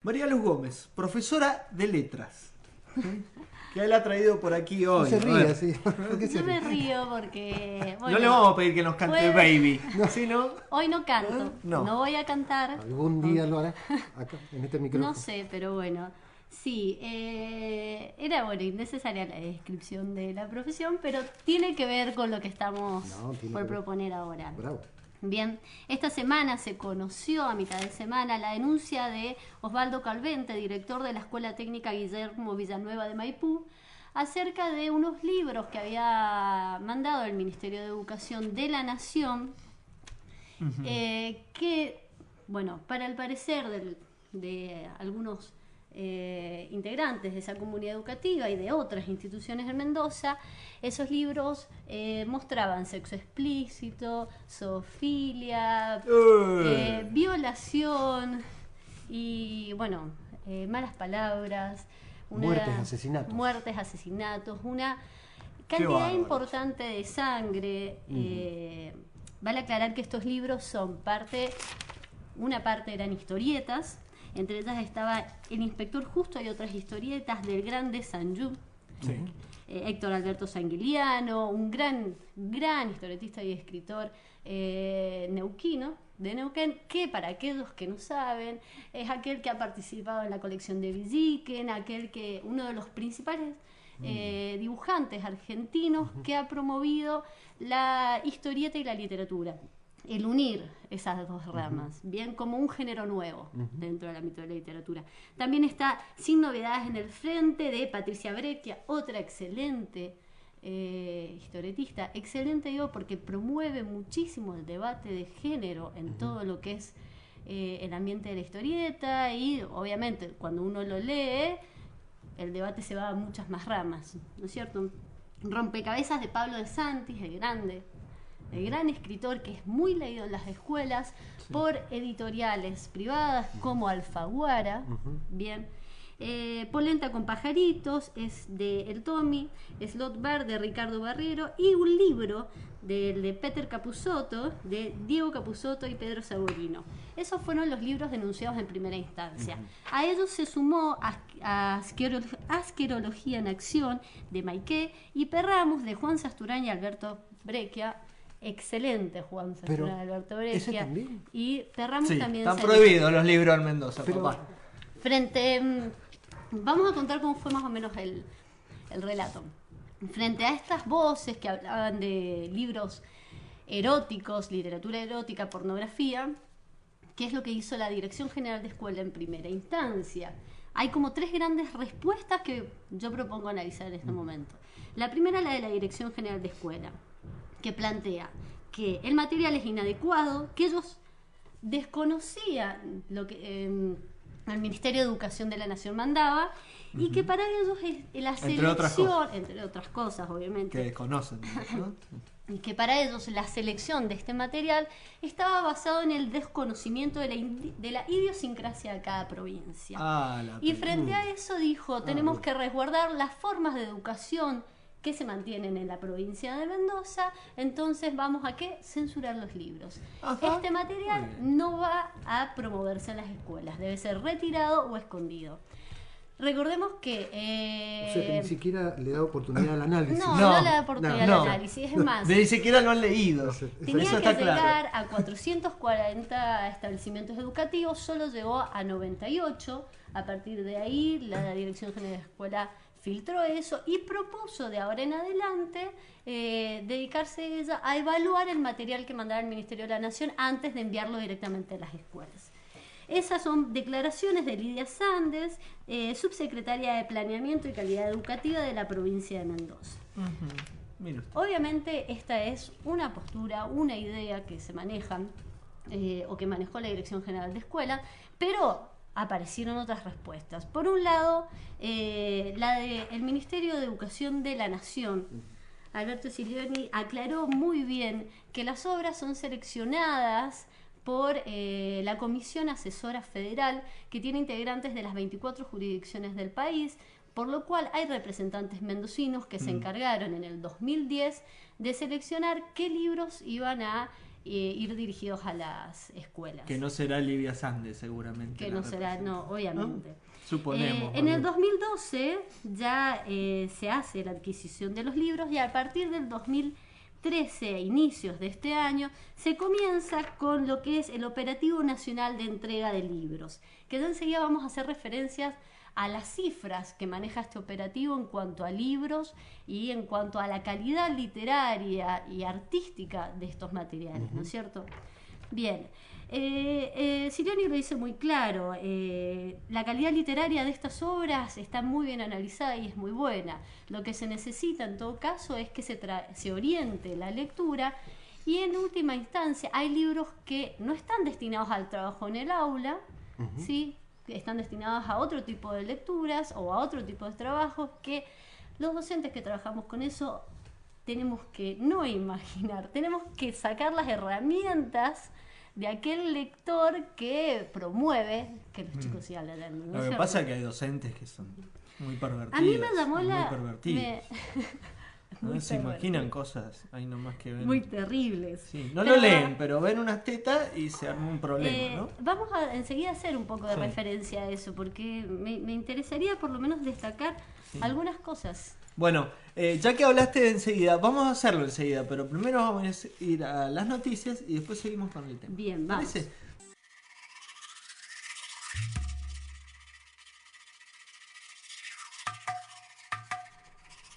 María Luz Gómez, profesora de letras, que él ha traído por aquí hoy. No se A ver. ríe, sí. ¿Por qué se No me ríe? río porque... No le vamos a pedir que nos cante Baby, ¿sí, no? Hoy no canto, No. no voy a cantar. Algún día lo hará acá, en este micrófono. No sé, pero bueno. Sí, era bueno, innecesaria la descripción de la profesión, pero tiene que ver con lo que estamos No, tiene por que ver. proponer ahora. Bravo. Bien, esta semana se conoció, a mitad de semana, la denuncia de Osvaldo Calvente, director de la Escuela Técnica Guillermo Villanueva de Maipú, acerca de unos libros que había mandado el Ministerio de Educación de la Nación, que, bueno, para el parecer de algunos integrantes de esa comunidad educativa y de otras instituciones en Mendoza, esos libros mostraban sexo explícito, zoofilia, violación y, bueno, malas palabras, muertes, asesinatos, una cantidad bárbaro. importante de sangre. Vale aclarar que estos libros son una parte eran historietas. Entre ellas estaba El Inspector Justo y otras historietas del grande Sanjú, Sí. Héctor Alberto Sanguiliano, un gran historietista y escritor neuquino, de Neuquén, que para aquellos que no saben, es aquel que ha participado en la colección de Villiquen, uno de los principales dibujantes argentinos que ha promovido la historieta y la literatura. El unir esas dos ramas, bien como un género nuevo dentro del ámbito de la literatura. También está Sin Novedades en el Frente, de Patricia Breccia, otra excelente historietista. Excelente digo porque promueve muchísimo el debate de género en todo lo que es el ambiente de la historieta, y obviamente cuando uno lo lee, el debate se va a muchas más ramas, ¿no es cierto? Rompecabezas de Pablo de Santis, el gran escritor que es muy leído en las escuelas por editoriales privadas como Alfaguara, bien. Polenta con pajaritos es de El Tommy, Slot Bar de Ricardo Barriero, y un libro de Peter Capusotto, de Diego Capusotto y Pedro Saborino. Esos fueron los libros denunciados en primera instancia. A ellos se sumó Asquerología en Acción de Maiqué y Perramos de Juan Sasturán y Alberto Breccia. Excelente Juan Sasturán y Alberto ¿ese Breccia. también? Y Perramos Sí, también. están prohibidos los libros en Mendoza, Pero- papá. Vamos a contar cómo fue más o menos el relato. Frente a estas voces que hablaban de libros eróticos, literatura erótica, pornografía, ¿qué es lo que hizo la Dirección General de Escuela en primera instancia? Hay como tres grandes respuestas que yo propongo analizar en este momento. La primera, la de la Dirección General de Escuela, que plantea que el material es inadecuado, que ellos desconocían lo que el Ministerio de Educación de la Nación mandaba, y que para ellos la selección, entre otras cosas obviamente, Que desconocen, ¿no? y que para ellos la selección de este material estaba basado en el desconocimiento de la idiosincrasia de cada provincia. Y frente a eso dijo, tenemos que resguardar las formas de educación que se mantienen en la provincia de Mendoza, entonces vamos a censurar los libros. Ajá. Este material no va a promoverse en las escuelas, debe ser retirado o escondido. Recordemos que... O sea que ni siquiera le da oportunidad al análisis. No le da oportunidad no. al análisis, es más... Ni siquiera lo han leído. Tenía Eso que está llegar claro. a 440 establecimientos educativos, solo llegó a 98. A partir de ahí, la Dirección General de Escuela filtró eso y propuso de ahora en adelante dedicarse ella a evaluar el material que mandaba el Ministerio de la Nación antes de enviarlo directamente a las escuelas. Esas son declaraciones de Lidia Sandes, subsecretaria de Planeamiento y Calidad Educativa de la provincia de Mendoza. Mira usted. Obviamente esta es una postura, una idea que se manejan o que manejó la Dirección General de Escuela, pero aparecieron otras respuestas. Por un lado, la del Ministerio de Educación de la Nación. Alberto Silioni aclaró muy bien que las obras son seleccionadas por la Comisión Asesora Federal, que tiene integrantes de las 24 jurisdicciones del país, por lo cual hay representantes mendocinos que se encargaron en el 2010 de seleccionar qué libros iban a ir dirigidos a las escuelas. Que no será Livia Sande, seguramente. Que no será, no, obviamente. ¿No? Suponemos. En el 2012 ya se hace la adquisición de los libros y a partir del 2013, a inicios de este año, se comienza con lo que es el Operativo Nacional de Entrega de Libros, que ya enseguida vamos a hacer referencias a las cifras que maneja este operativo en cuanto a libros y en cuanto a la calidad literaria y artística de estos materiales, ¿no es cierto? Bien, Sirioni lo dice muy claro, la calidad literaria de estas obras está muy bien analizada y es muy buena. Lo que se necesita en todo caso es que se oriente la lectura y en última instancia hay libros que no están destinados al trabajo en el aula, ¿sí? Que están destinados a otro tipo de lecturas o a otro tipo de trabajos que los docentes que trabajamos con eso tenemos que no imaginar, tenemos que sacar las herramientas de aquel lector que promueve que los chicos sigan leyendo, ¿no? Lo que pasa es que hay docentes que son muy pervertidos. A mí me llamó muy pervertidos. muy Se imaginan cosas ahí nomás que ven. muy terribles. Sí, no lo leen, pero ven unas tetas y se arma un problema, ¿no? Vamos a enseguida hacer un poco de referencia a eso, porque me interesaría por lo menos destacar algunas cosas. Bueno, ya que hablaste de enseguida, vamos a hacerlo enseguida, pero primero vamos a ir a las noticias y después seguimos con el tema. Bien, vamos. ¿Parece?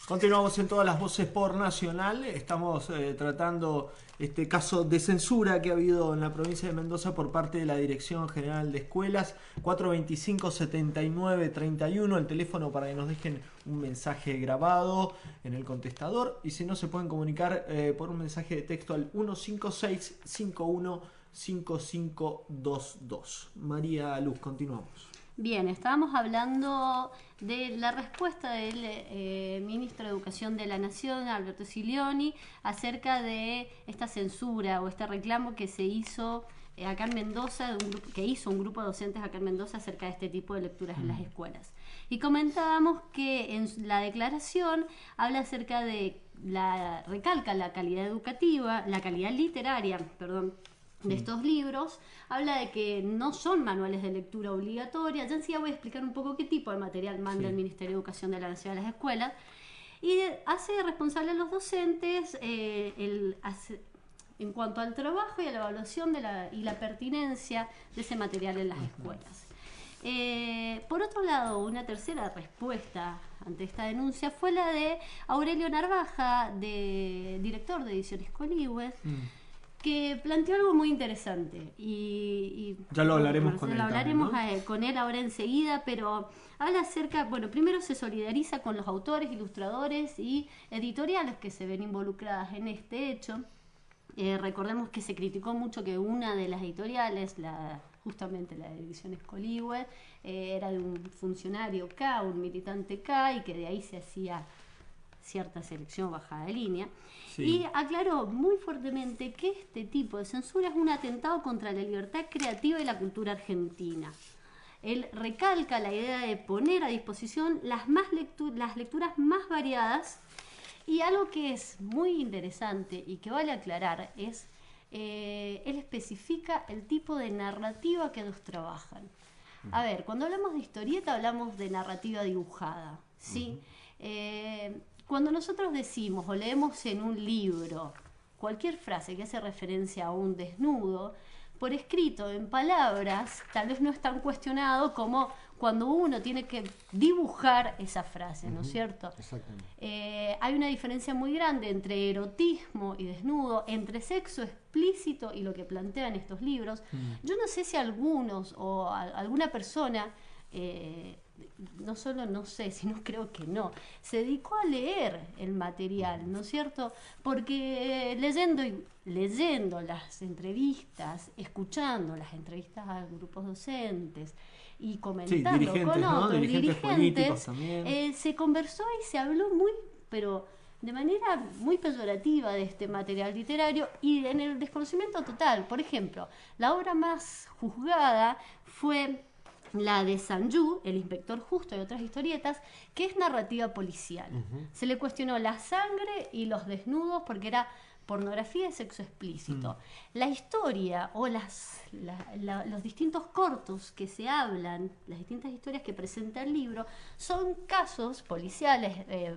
Continuamos en Todas las Voces por Nacional. Estamos tratando este caso de censura que ha habido en la provincia de Mendoza por parte de la Dirección General de Escuelas. 425-7931, el teléfono para que nos dejen un mensaje grabado en el contestador. Y si no, se pueden comunicar por un mensaje de texto al 156-51-5522. María Luz, continuamos. Bien, estábamos hablando de la respuesta del ministro de Educación de la Nación, Alberto Silioni, acerca de esta censura o este reclamo que se hizo acá en Mendoza, que hizo un grupo de docentes acá en Mendoza acerca de este tipo de lecturas en las escuelas. Y comentábamos que en la declaración habla acerca de recalca la calidad educativa, la calidad literaria, perdón, de estos libros, habla de que no son manuales de lectura obligatoria. Ya enseguida voy a explicar un poco qué tipo de material manda el Ministerio de Educación de la Nación a las escuelas, y hace responsable a los docentes en cuanto al trabajo y a la evaluación y la pertinencia de ese material en las escuelas. Por otro lado, una tercera respuesta ante esta denuncia fue la de Aurelio Narvaja, director de Ediciones Coligües, que planteó algo muy interesante y ya lo hablaremos con él. Lo hablaremos también, ¿no? Con él ahora enseguida, pero habla acerca, bueno, primero se solidariza con los autores, ilustradores y editoriales que se ven involucradas en este hecho. Recordemos que se criticó mucho que una de las editoriales, justamente la de Ediciones Coligües, era de un funcionario K, un militante K, y que de ahí se hacía cierta selección bajada de línea. Sí. Y aclaró muy fuertemente que este tipo de censura es un atentado contra la libertad creativa y la cultura argentina. Él recalca la idea de poner a disposición las lecturas más variadas, y algo que es muy interesante y que vale aclarar es, él especifica el tipo de narrativa que ellos trabajan. A ver, cuando hablamos de historieta hablamos de narrativa dibujada, ¿sí? Cuando nosotros decimos o leemos en un libro cualquier frase que hace referencia a un desnudo, por escrito, en palabras, tal vez no es tan cuestionado como cuando uno tiene que dibujar esa frase, ¿no es cierto? Exactamente. Hay una diferencia muy grande entre erotismo y desnudo, entre sexo explícito y lo que plantean estos libros. Yo no sé si algunos o alguna persona... no solo no sé, sino creo que no, se dedicó a leer el material, ¿no es cierto? Porque leyendo las entrevistas, escuchando las entrevistas a grupos docentes y comentando con otros dirigentes, se conversó y se habló pero de manera muy peyorativa de este material literario y en el desconocimiento total. Por ejemplo, la obra más juzgada fue la de Sanju, El Inspector Justo y otras historietas, que es narrativa policial. Se le cuestionó la sangre y los desnudos porque era pornografía y sexo explícito. La historia o los distintos cortos que se hablan, las distintas historias que presenta el libro, son casos policiales,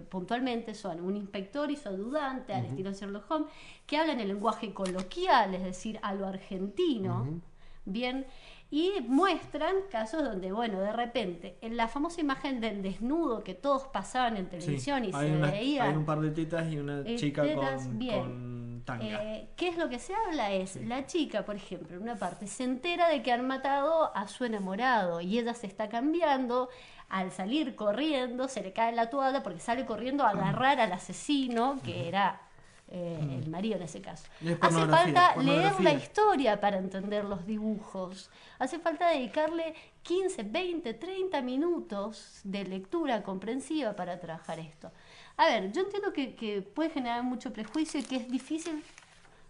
puntualmente son un inspector y su ayudante, al estilo Sherlock Holmes, que hablan el lenguaje coloquial, es decir, a lo argentino, bien, y muestran casos donde, bueno, de repente, en la famosa imagen del desnudo que todos pasaban en televisión y se veía. Hay un par de tetas y una chica tetas, con tanga. ¿Qué es lo que se habla? La chica, por ejemplo, en una parte se entera de que han matado a su enamorado y ella se está cambiando. Al salir corriendo, se le cae la toalla porque sale corriendo a agarrar al asesino, que era el marido en ese caso. Hace falta leer la historia para entender los dibujos. Hace falta dedicarle 15, 20, 30 minutos de lectura comprensiva para trabajar esto. A ver, yo entiendo que puede generar mucho prejuicio y que es difícil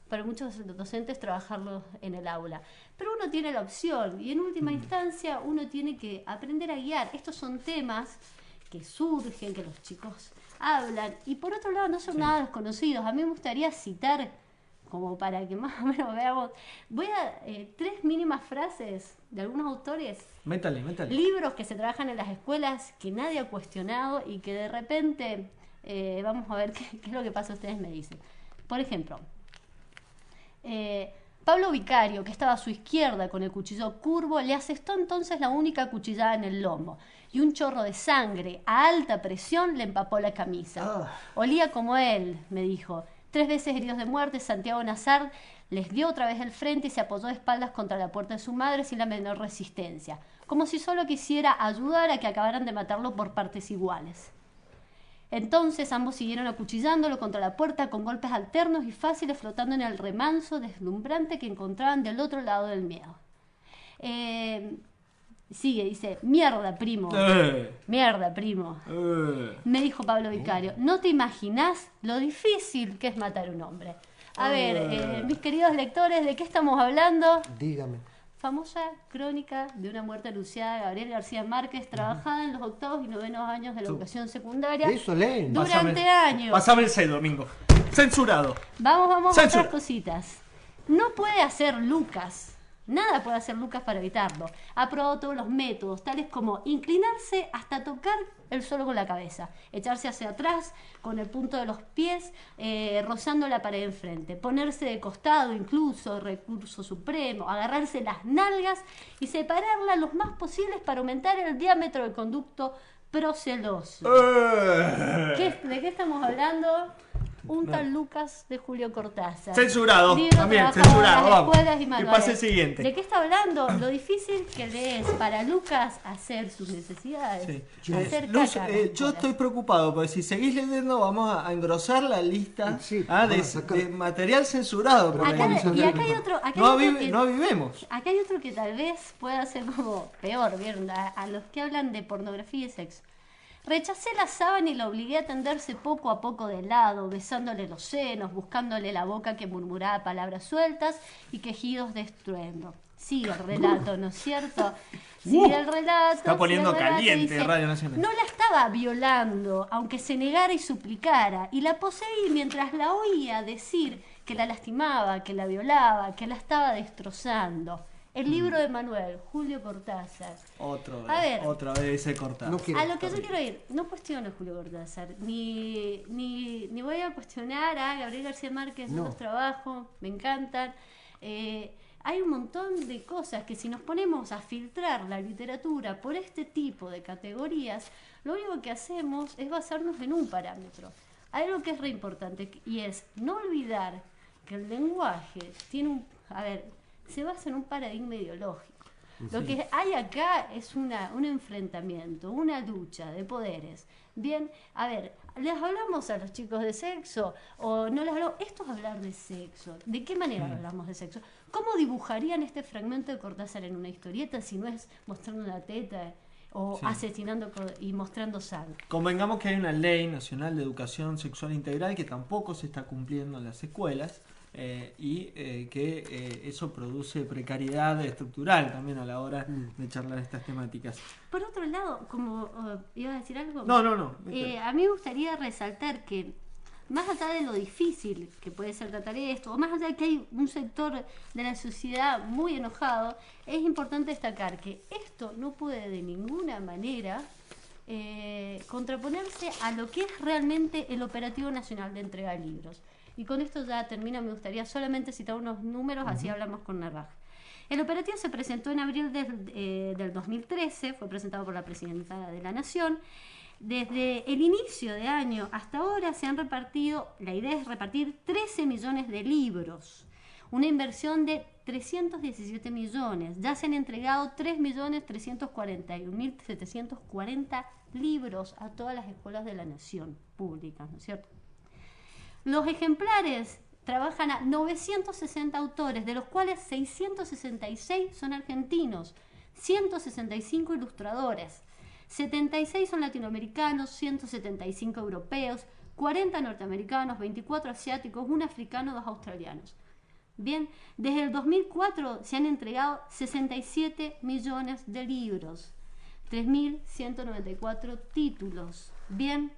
para muchos docentes trabajarlo en el aula. Pero uno tiene la opción y en última instancia uno tiene que aprender a guiar. Estos son temas que surgen, que los chicos hablan y por otro lado no son nada desconocidos. A mí me gustaría citar, como para que más o menos veamos, voy a 3 mínimas frases de algunos autores. Métale. Libros que se trabajan en las escuelas que nadie ha cuestionado y que de repente vamos a ver qué es lo que pasa, ustedes me dicen. Por ejemplo, Pablo Vicario, que estaba a su izquierda con el cuchillo curvo, le asestó entonces la única cuchillada en el lomo y un chorro de sangre a alta presión le empapó la camisa. Olía como él, me dijo. 3 veces heridos de muerte, Santiago Nazar les dio otra vez el frente y se apoyó de espaldas contra la puerta de su madre sin la menor resistencia, como si solo quisiera ayudar a que acabaran de matarlo por partes iguales. Entonces ambos siguieron acuchillándolo contra la puerta con golpes alternos y fáciles flotando en el remanso deslumbrante que encontraban del otro lado del miedo. Sigue, dice, mierda, primo. Mierda, primo. Me dijo Pablo Vicario, no te imaginás lo difícil que es matar a un hombre. A ver, mis queridos lectores, ¿de qué estamos hablando? Dígame. Famosa crónica de una muerte anunciada de Gabriel García Márquez, trabajada en los 8º y 9º años de la educación secundaria. Eso leen. Durante años. Pasame el 6, Domingo. Censurado. Vamos a otras cositas. No puede hacer Lucas. Nada puede hacer Lucas para evitarlo. Ha probado todos los métodos, tales como inclinarse hasta tocar el suelo con la cabeza, echarse hacia atrás con el punto de los pies rozando la pared enfrente, ponerse de costado incluso, recurso supremo, agarrarse las nalgas y separarlas lo más posibles para aumentar el diámetro del conducto proceloso. ¿De qué estamos hablando? Un tal Lucas de Julio Cortázar. Censurado, Libro también, trabajado censurado. en las escuelas y Que manuales. pase el siguiente. ¿De qué está hablando? Lo difícil que le es para Lucas hacer sus necesidades. Sí. Hacer Luz, caca. yo estoy preocupado porque si seguís leyendo vamos a engrosar la lista de material censurado. Acá hay otro. No avivemos. Acá hay otro que tal vez pueda ser como peor, ¿vieron? A los que hablan de pornografía y sexo. Rechacé la sábana y la obligué a tenderse poco a poco de lado, besándole los senos, buscándole la boca que murmuraba palabras sueltas y quejidos de estruendo. Sigue el relato, ¿no es cierto? Sigue el relato. Está poniendo caliente dice, Radio Nacional. No la estaba violando, aunque se negara y suplicara, y la poseí mientras la oía decir que la lastimaba, que la violaba, que la estaba destrozando. El libro de Manuel, Julio Cortázar. Otra vez ese Cortázar. A lo que yo quiero ir, no cuestiono a Julio Cortázar, ni voy a cuestionar a Gabriel García Márquez, otros trabajos, me encantan. Hay un montón de cosas que si nos ponemos a filtrar la literatura por este tipo de categorías, lo único que hacemos es basarnos en un parámetro. Hay algo que es re importante y es no olvidar que el lenguaje tiene se basa en un paradigma ideológico. Lo que hay acá es un enfrentamiento, una lucha de poderes. Bien, a ver, ¿les hablamos a los chicos de sexo o no les hablamos? Esto es hablar de sexo. ¿De qué manera hablamos de sexo? ¿Cómo dibujarían este fragmento de Cortázar en una historieta si no es mostrando una teta o asesinando y mostrando sangre? Convengamos que hay una ley nacional de educación sexual integral que tampoco se está cumpliendo en las escuelas. Que eso produce precariedad estructural también a la hora de charlar estas temáticas. Por otro lado, como ¿ibas a decir algo? No. A mí me gustaría resaltar que más allá de lo difícil que puede ser tratar esto, o más allá de que hay un sector de la sociedad muy enojado, es importante destacar que esto no puede de ninguna manera contraponerse a lo que es realmente el Operativo Nacional de Entrega de Libros. Y con esto ya termino, me gustaría solamente citar unos números, así hablamos con Narvaj. El operativo se presentó en abril del 2013, fue presentado por la Presidenta de la Nación. Desde el inicio de año hasta ahora se han repartido, la idea es repartir 13 millones de libros, una inversión de 317 millones. Ya se han entregado 3.341.740 libros a todas las escuelas de la Nación públicas, ¿no es cierto? Los ejemplares trabajan a 960 autores, de los cuales 666 son argentinos, 165 ilustradores, 76 son latinoamericanos, 175 europeos, 40 norteamericanos, 24 asiáticos, 1 africano, 2 australianos. Bien, desde el 2004 se han entregado 67 millones de libros, 3.194 títulos. Bien,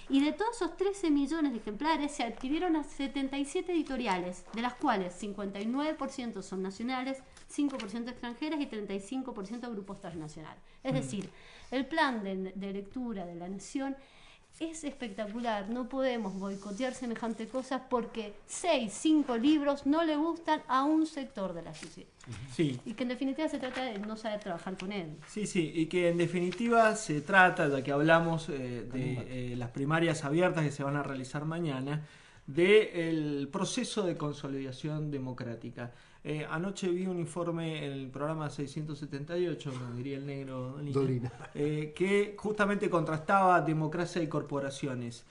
y de todos esos 13 millones de ejemplares se adquirieron a 77 editoriales, de las cuales 59% son nacionales, 5% extranjeras y 35% grupos transnacionales. Es decir, el plan de lectura de la Nación es espectacular. No podemos boicotear semejante cosas porque 5 libros no le gustan a un sector de la sociedad. Sí. Y que en definitiva se trata de no saber trabajar con él. Sí, y que en definitiva se trata, ya que hablamos de las primarias abiertas que se van a realizar mañana, del proceso de consolidación democrática. Anoche vi un informe en el programa 678, como diría el negro Dolina, que justamente contrastaba democracia y corporaciones.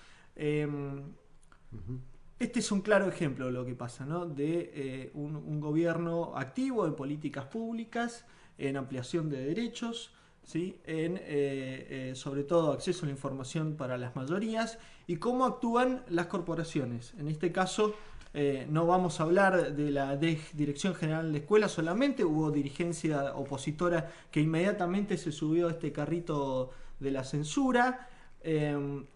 Este es un claro ejemplo de lo que pasa, ¿no? De un gobierno activo en políticas públicas, en ampliación de derechos, ¿sí? En sobre todo acceso a la información para las mayorías y cómo actúan las corporaciones. En este caso no vamos a hablar de la Dirección General de Escuelas solamente, hubo dirigencia opositora que inmediatamente se subió a este carrito de la censura.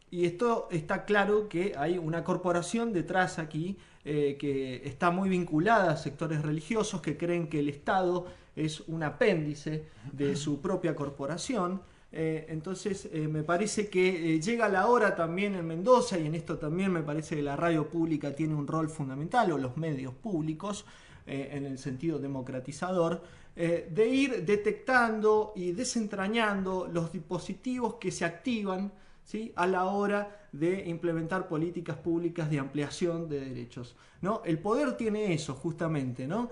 Y esto está claro que hay una corporación detrás aquí que está muy vinculada a sectores religiosos que creen que el Estado es un apéndice de su propia corporación. Entonces me parece que llega la hora también en Mendoza, y en esto también me parece que la radio pública tiene un rol fundamental, o los medios públicos, en el sentido democratizador, de ir detectando y desentrañando los dispositivos que se activan, ¿sí?, a la hora de implementar políticas públicas de ampliación de derechos, ¿no? El poder tiene eso justamente, ¿no?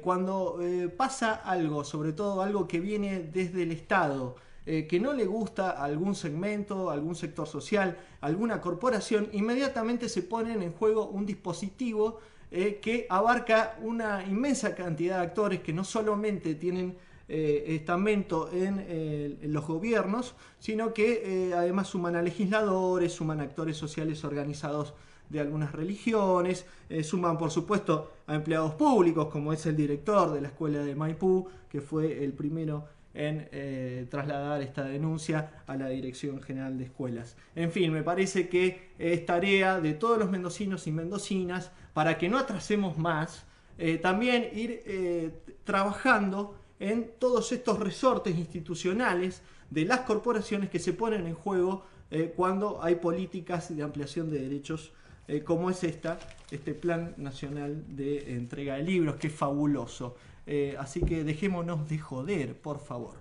Cuando pasa algo, sobre todo algo que viene desde el Estado, que no le gusta a algún segmento, a algún sector social, a alguna corporación, inmediatamente se ponen en juego un dispositivo que abarca una inmensa cantidad de actores que no solamente tienen estamento en los gobiernos, sino que además suman a legisladores, suman a actores sociales organizados de algunas religiones, suman por supuesto a empleados públicos, como es el director de la escuela de Maipú, que fue el primero en trasladar esta denuncia a la Dirección General de Escuelas. En fin, me parece que es tarea de todos los mendocinos y mendocinas, para que no atrasemos más, también ir trabajando en todos estos resortes institucionales de las corporaciones que se ponen en juego cuando hay políticas de ampliación de derechos como es este Plan Nacional de Entrega de Libros, que es fabuloso. Así que dejémonos de joder, por favor.